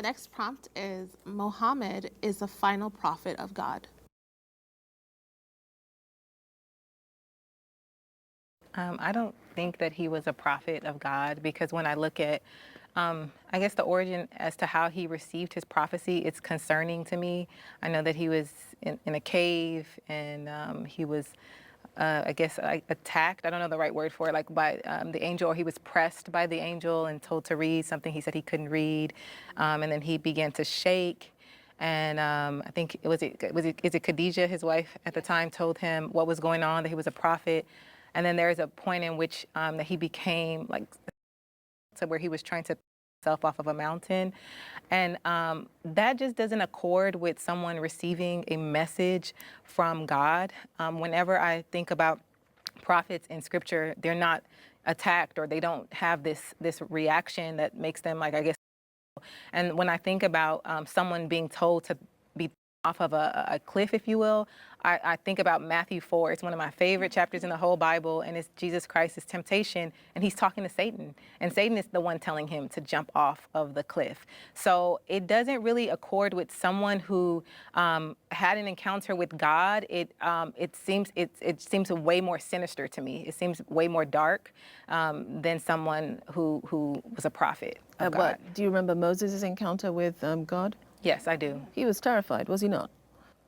next prompt is, Muhammad is the final prophet of God. I don't think that he was a prophet of God, because when I look at, I guess, the origin as to how he received his prophecy, it's concerning to me. I know that he was in a cave, and he was, I guess, attacked. I don't know the right word for it, like by the angel, or he was pressed by the angel and told to read something he said he couldn't read, and then he began to shake. And I think is it Khadijah, his wife at the time, told him what was going on, that he was a prophet. And then there's a point in which that he became like, to where he was trying to himself off of a mountain. And that just doesn't accord with someone receiving a message from God. Whenever I think about prophets in scripture, they're not attacked, or they don't have this reaction that makes them, like, I guess. And when I think about someone being told to be off of a cliff, if you will, I think about Matthew 4. It's one of my favorite chapters in the whole Bible, and it's Jesus Christ's temptation, and he's talking to Satan, and Satan is the one telling him to jump off of the cliff. So it doesn't really accord with someone who had an encounter with God. It seems way more sinister to me. It seems way more dark than someone who was a prophet of God. What, do you remember Moses' encounter with God? Yes, I do. He was terrified, was he not?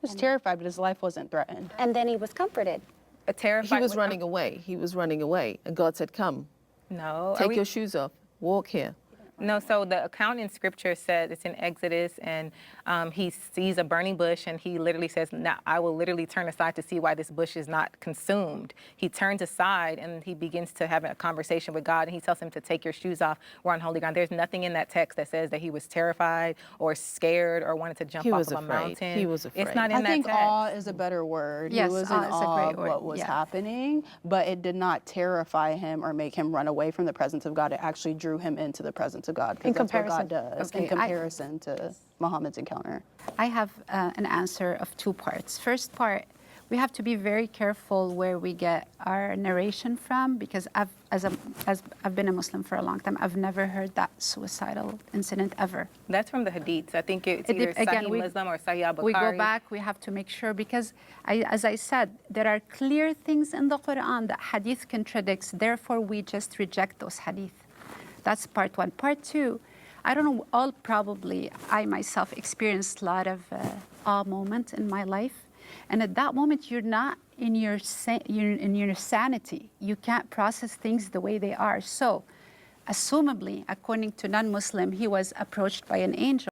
He was terrified, but his life wasn't threatened. And then he was comforted. Terrified. He was running away. He was running away. And God said, come, No. take your shoes off, walk here. No, so the account in scripture says, it's in Exodus, and he sees a burning bush, and he literally says, "Now I will literally turn aside to see why this bush is not consumed." He turns aside, and he begins to have a conversation with God, and he tells him to take your shoes off. We're on holy ground. There's nothing in that text that says that he was terrified or scared or wanted to jump off of a mountain. He was afraid. It's not in that text. I think awe is a better word. Yes, he was awe in is a awe great of word, what was yeah. happening, but it did not terrify him or make him run away from the presence of God. It actually drew him into the presence of God. In That's what comparison. God does Okay, in comparison to Muhammad's encounter. I have an answer of two parts. First part, we have to be very careful where we get our narration from, because as I've been a Muslim for a long time, I've never heard that suicidal incident ever. That's from the Hadiths. I think it's either Sahih Muslim or Sahih al-Bukhari. We go back, we have to make sure, because as I said, there are clear things in the Quran that Hadith contradicts, therefore we just reject those Hadith. That's part one. Part two, I don't know, probably I myself experienced a lot of awe moments in my life. And at that moment, you're not in your sanity. You can't process things the way they are. So, assumably, according to non-Muslim, he was approached by an angel.